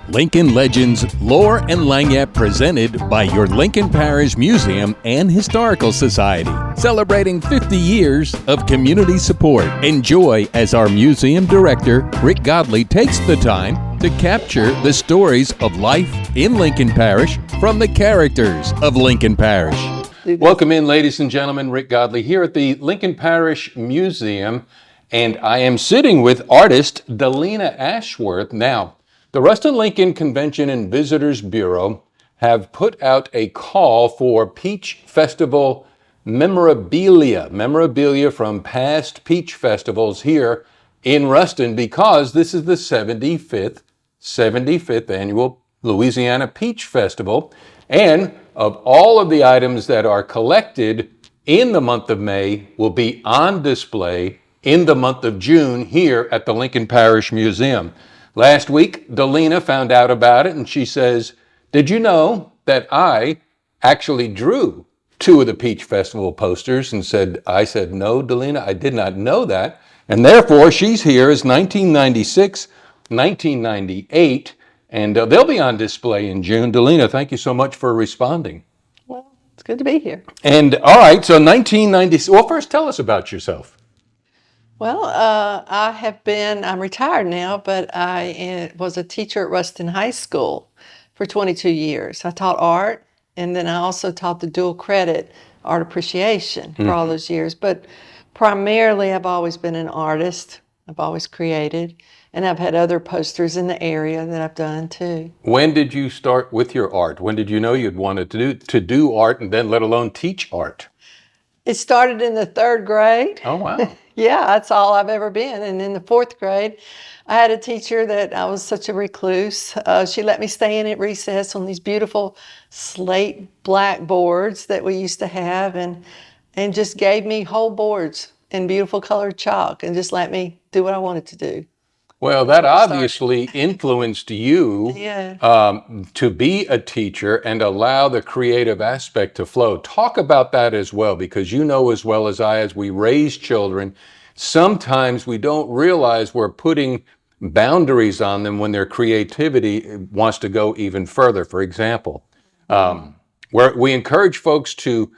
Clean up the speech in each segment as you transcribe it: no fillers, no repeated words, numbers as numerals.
Lincoln Legends, Lore and Lagniappe presented by your Lincoln Parish Museum and Historical Society, celebrating 50 years of community support. Enjoy as our museum director, Rick Godley, takes the time to capture the stories of life in Lincoln Parish from the characters of Lincoln Parish. Welcome in, ladies and gentlemen. Rick Godley here at the Lincoln Parish Museum, and I am sitting with artist Delen Ashworth. Now, the Ruston Lincoln Convention and Visitors Bureau have put out a call for Peach Festival memorabilia from past Peach Festivals here in Ruston, because this is the 75th annual Louisiana Peach Festival. And of all of the items that are collected in the month of May will be on display in the month of June here at the Lincoln Parish Museum. Last week, Delena found out about it, and she says, "Did you know that I actually drew two of the Peach Festival posters?" And I said, "No, Delena, I did not know that." And therefore, she's here as 1996, 1998, and they'll be on display in June. Delena, thank you so much for responding. Well, it's good to be here. And all right, so 1996, well, first tell us about yourself. Well, I'm retired now, but I was a teacher at Ruston High School for 22 years. I taught art, and then I also taught the dual credit art appreciation for all those years. But primarily, I've always been an artist. I've always created, and I've had other posters in the area that I've done too. When did you start with your art? When did you know you'd wanted to do art, and then let alone teach art? It started in the 3rd grade. Oh, wow. Yeah, that's all I've ever been. And in the 4th grade, I had a teacher that I was such a recluse. She let me stay in at recess on these beautiful slate blackboards that we used to have, and just gave me whole boards in beautiful colored chalk and just let me do what I wanted to do. Well, that obviously influenced you Yeah. to be a teacher and allow the creative aspect to flow. Talk about that as well, because you know as well as I, as we raise children, sometimes we don't realize we're putting boundaries on them when their creativity wants to go even further. For example, where we encourage folks to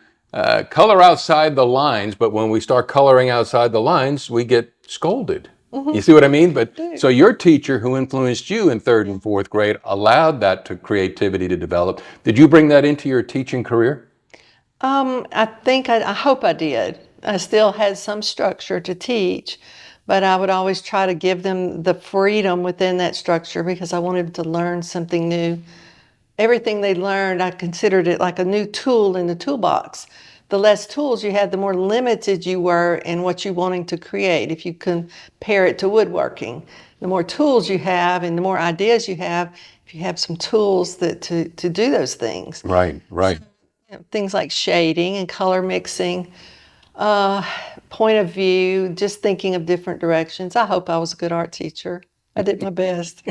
color outside the lines, but when we start coloring outside the lines, we get scolded. You see what I mean? But so your teacher who influenced you in 3rd and 4th grade allowed that creativity to develop. Did you bring that into your teaching career? I hope I did. I still had some structure to teach, but I would always try to give them the freedom within that structure because I wanted them to learn something new. Everything they learned, I considered it like a new tool in the toolbox. The less tools you had, the more limited you were in what you're wanting to create. If you compare it to woodworking, the more tools you have and the more ideas you have, if you have some tools to do those things. Right. So, things like shading and color mixing, point of view, just thinking of different directions. I hope I was a good art teacher. I did my best.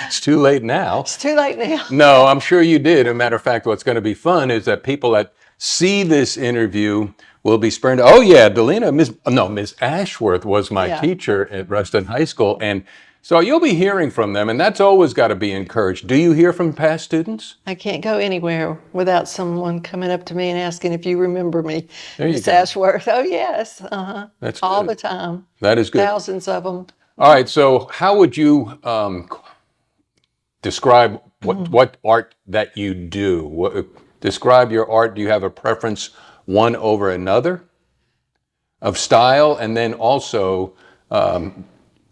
It's too late now. It's too late now. No, I'm sure you did. As a matter of fact, what's going to be fun is that people that see this interview will be spurned. Oh yeah, Delena, Miss Ashworth was my teacher at Ruston High School. And so you'll be hearing from them, and that's always got to be encouraged. Do you hear from past students? I can't go anywhere without someone coming up to me and asking if you remember me. There you Miss go. Ashworth. Oh yes. That's all good. the time. That is good. Thousands of them. All right, so how would you describe what art that you do? Describe your art. Do you have a preference one over another of style? And then also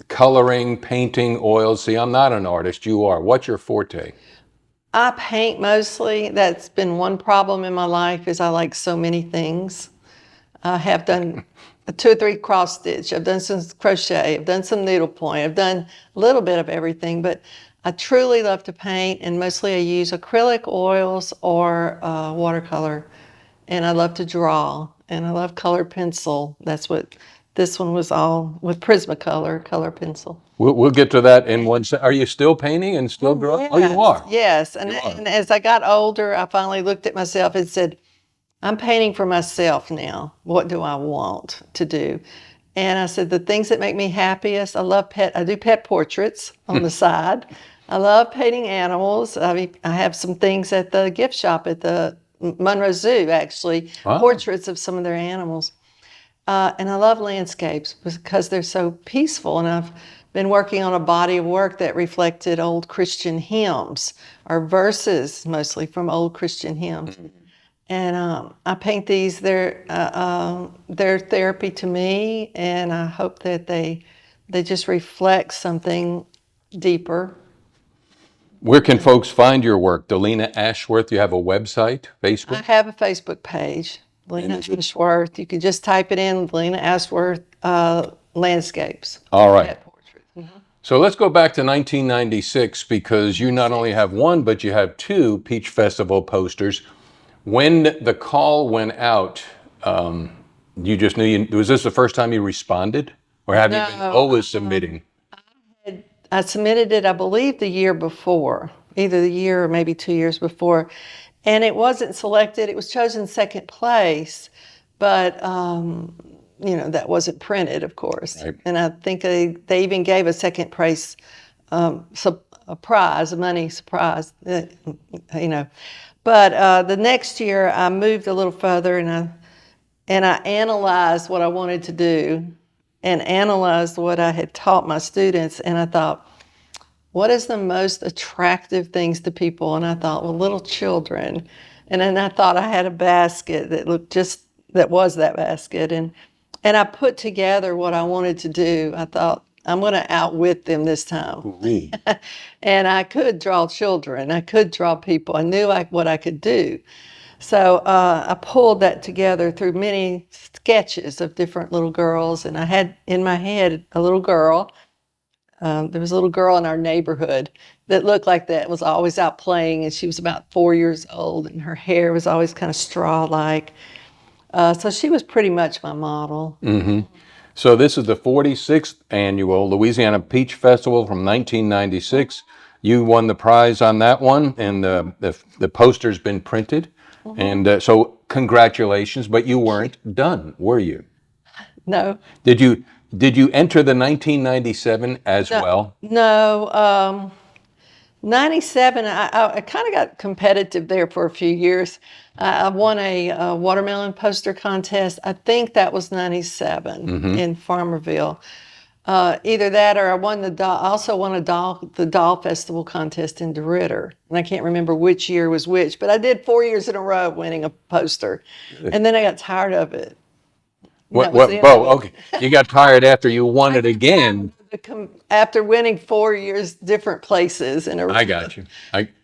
coloring, painting, oils. See, I'm not an artist. You are. What's your forte? I paint mostly. That's been one problem in my life is I like so many things. I have done 2 or 3 cross stitch. I've done some crochet. I've done some needlepoint. I've done a little bit of everything, but I truly love to paint, and mostly I use acrylic oils or watercolor, and I love to draw, and I love colored pencil. That's what this one was all with Prismacolor, color pencil. We'll get to that in one second. Are you still painting and still drawing? Yes. Oh, you are? Yes, and as I got older, I finally looked at myself and said, I'm painting for myself now. What do I want to do? And I said, the things that make me happiest, I do pet portraits on the side. I love painting animals. I have some things at the gift shop at the Monroe Zoo, actually, Wow. portraits of some of their animals. And I love landscapes because they're so peaceful. And I've been working on a body of work that reflected old Christian hymns or verses, mostly from old Christian hymns. And I paint these. They're therapy to me, and I hope that they just reflect something deeper. Where can folks find your work? Delen Ashworth, you have a website, I Facebook? have a Facebook page, Delen Ashworth. You can just type it in, Delen Ashworth Landscapes. All right. Pet portraits. So let's go back to 1996 because you not only have one, but you have two Peach Festival posters. When the call went out, you just knew was this the first time you responded? Or have you been always submitting? I submitted it, I believe, the year before, either the year or maybe 2 years before, and it wasn't selected. It was chosen second place, but that wasn't printed, of course. Right. And I think they even gave a second place a prize, a money prize, But the next year, I moved a little further, and I analyzed what I wanted to do, and analyzed what I had taught my students, and I thought, what is the most attractive things to people? And I thought, well, little children. And then I thought I had a basket that was that basket, and I put together what I wanted to do. I thought, I'm going to outwit them this time. And I could draw children. I could draw people. I knew what I could do. So I pulled that together through many sketches of different little girls. And I had in my head a little girl. There was a little girl in our neighborhood that looked like that, was always out playing. And she was about 4 years old. And her hair was always kind of straw-like. So she was pretty much my model. Mm-hmm. So this is the 46th annual Louisiana Peach Festival from 1996. You won the prize on that one, and the poster's been printed. Mm-hmm. And so congratulations, but you weren't done, were you? No. Did you enter the 1997 as well? No. 97, I kind of got competitive there for a few years. I won a watermelon poster contest. I think that was 97 in Farmerville. Either that or I also won the doll festival contest in DeRidder. And I can't remember which year was which, but I did 4 years in a row winning a poster. And then I got tired of it. Okay. You got tired after you won it again. After winning 4 years, different places in a row. I got you.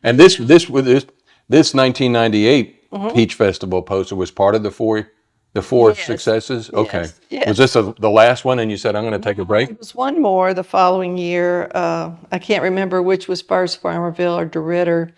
And this 1998 Peach Festival poster was part of the four Yes. successes. Okay. Yes. Was this the last one? And you said I'm going to take a break. It was one more the following year. I can't remember which was first, Farmerville or DeRidder.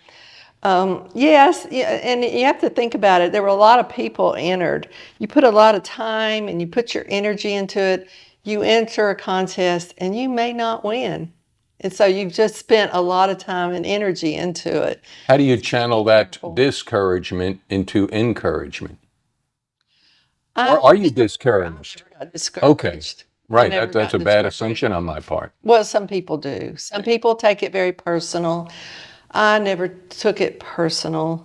Yes, and you have to think about it. There were a lot of people entered. You put a lot of time and you put your energy into it. You enter a contest and you may not win. And so you've just spent a lot of time and energy into it. How do you channel that discouragement into encouragement? Or are you discouraged? I got discouraged. Okay. Right. That's a bad assumption on my part. Well, some people do. Some people take it very personal. I never took it personal.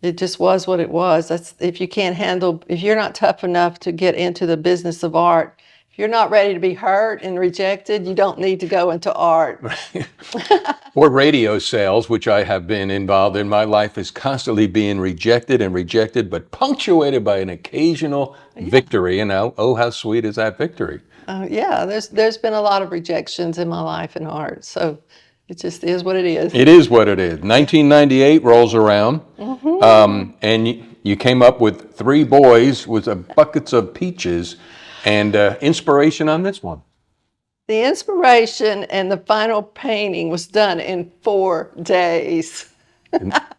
It just was what it was. If you're not tough enough to get into the business of art, if you're not ready to be hurt and rejected, you don't need to go into art. Or radio sales, which I have been involved in. My life is constantly being rejected, but punctuated by an occasional victory. And oh, how sweet is that victory? Yeah, there's been a lot of rejections in my life in art. So it just is what it is. It is what it is. 1998 rolls around, and you came up with 3 boys with buckets of peaches, and inspiration on this one. The inspiration and the final painting was done in 4 days.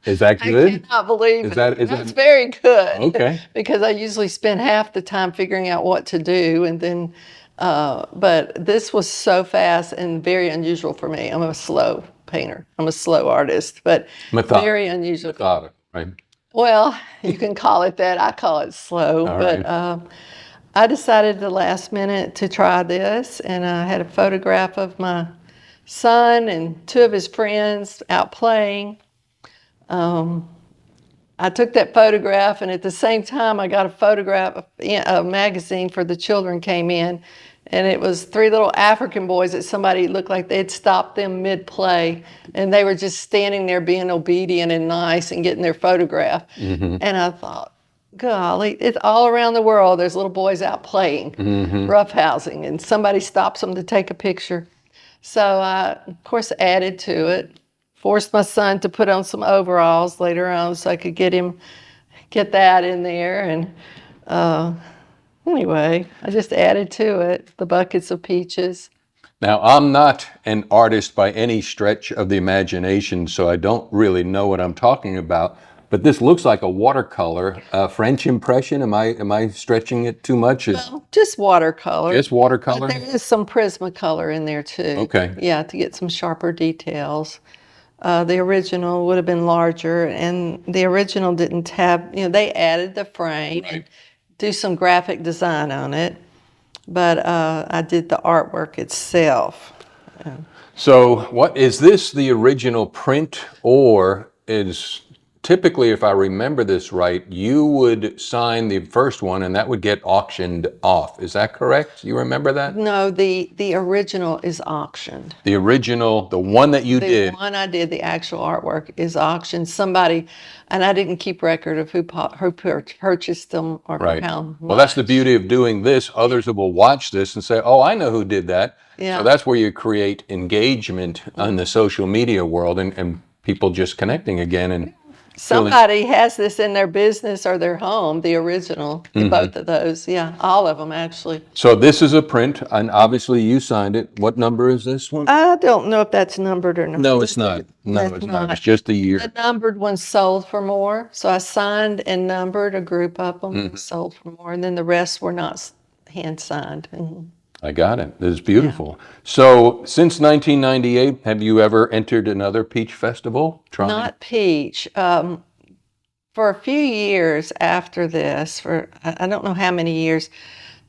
Is that good? I cannot believe it. That's very good. Okay. Because I usually spend half the time figuring out what to do, and then. But this was so fast and very unusual for me. I'm a slow painter. I'm a slow artist, but very unusual. Methodical, right? Well, you can call it that. I call it slow. I decided at the last minute to try this, and I had a photograph of my son and two of his friends out playing. I took that photograph, and at the same time, I got a photograph, a magazine for the children came in, and it was three little African boys that somebody looked like they'd stopped them mid-play, and they were just standing there being obedient and nice and getting their photograph. And I thought, golly, it's all around the world. There's little boys out playing, roughhousing, and somebody stops them to take a picture. So I, of course, added to it. Forced my son to put on some overalls later on so I could get that in there. And anyway, I just added to it the buckets of peaches. Now, I'm not an artist by any stretch of the imagination, so I don't really know what I'm talking about. But this looks like a watercolor, French impression. Am I stretching it too much? No, just watercolor. Just watercolor? But there is some Prismacolor in there too. Okay. Yeah, to get some sharper details. The original would have been larger, and the original didn't have, they added the frame, and do some graphic design on it, but I did the artwork itself. So what is this, the original print, or is typically, if I remember this right, you would sign the first one and that would get auctioned off. Is that correct? You remember that? No, the original is auctioned. The original, the one that you did. The one I did, the actual artwork, is auctioned. Somebody, and I didn't keep record of who purchased them or Right. how much. Well, that's the beauty of doing this. Others will watch this and say, oh, I know who did that. Yeah. So that's where you create engagement in the social media world and people just connecting again and somebody has this in their business or their home, the original, both of those. Yeah, all of them actually. So this is a print, and obviously you signed it. What number is this one? I don't know if that's numbered or not. No, it's not. No, it's not. It's just the year. The numbered ones sold for more. So I signed and numbered a group of them, sold for more, and then the rest were not hand signed. I got it. It's beautiful. Yeah. So since 1998, have you ever entered another peach festival? Not peach. For a few years after this, for I don't know how many years,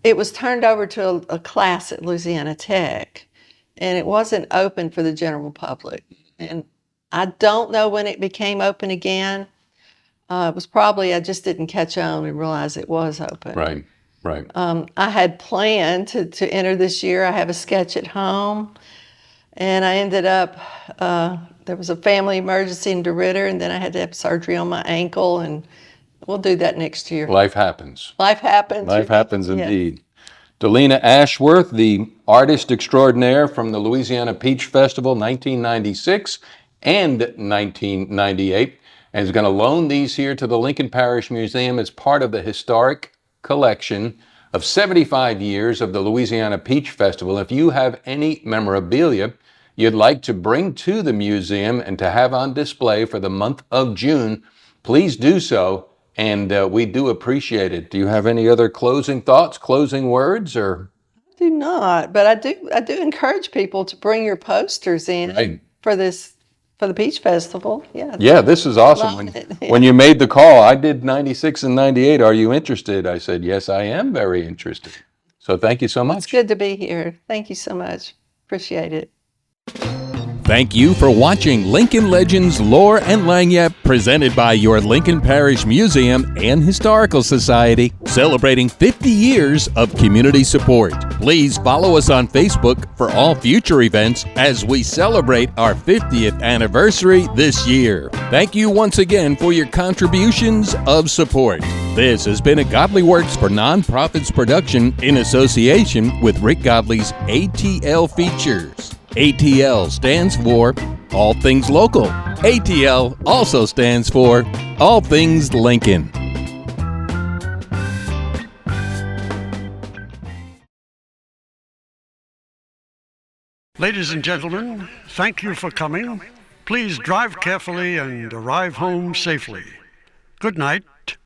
it was turned over to a class at Louisiana Tech, and it wasn't open for the general public. And I don't know when it became open again. It was probably I just didn't catch on and realize it was open. Right. Right. I had planned to enter this year. I have a sketch at home, and I ended up, there was a family emergency in DeRidder, and then I had to have surgery on my ankle, and we'll do that next year. Life happens. Life happens. Life happens indeed. Yes. Delen Ashworth, the artist extraordinaire from the Louisiana Peach Festival 1996 and 1998, and is going to loan these here to the Lincoln Parish Museum as part of the historic collection of 75 years of the Louisiana Peach Festival. If you have any memorabilia you'd like to bring to the museum and to have on display for the month of June, please do so, and we do appreciate it. Do you have any other closing thoughts, closing words, or? I do not, but I do encourage people to bring your posters in for the Peach Festival. Yeah, this is awesome. When you made the call, I did 96 and 98. Are you interested? I said, yes, I am very interested. So thank you so much. It's good to be here. Thank you so much. Appreciate it. Thank you for watching Lincoln Legends Lore and Lagniappe, presented by your Lincoln Parish Museum and Historical Society, celebrating 50 years of community support. Please follow us on Facebook for all future events as we celebrate our 50th anniversary this year. Thank you once again for your contributions of support. This has been a Godleyworks for Nonprofits production in association with Rick Godley's ATL Features. ATL stands for All Things Local. ATL also stands for All Things Lincoln. Ladies and gentlemen, thank you for coming. Please drive carefully and arrive home safely. Good night.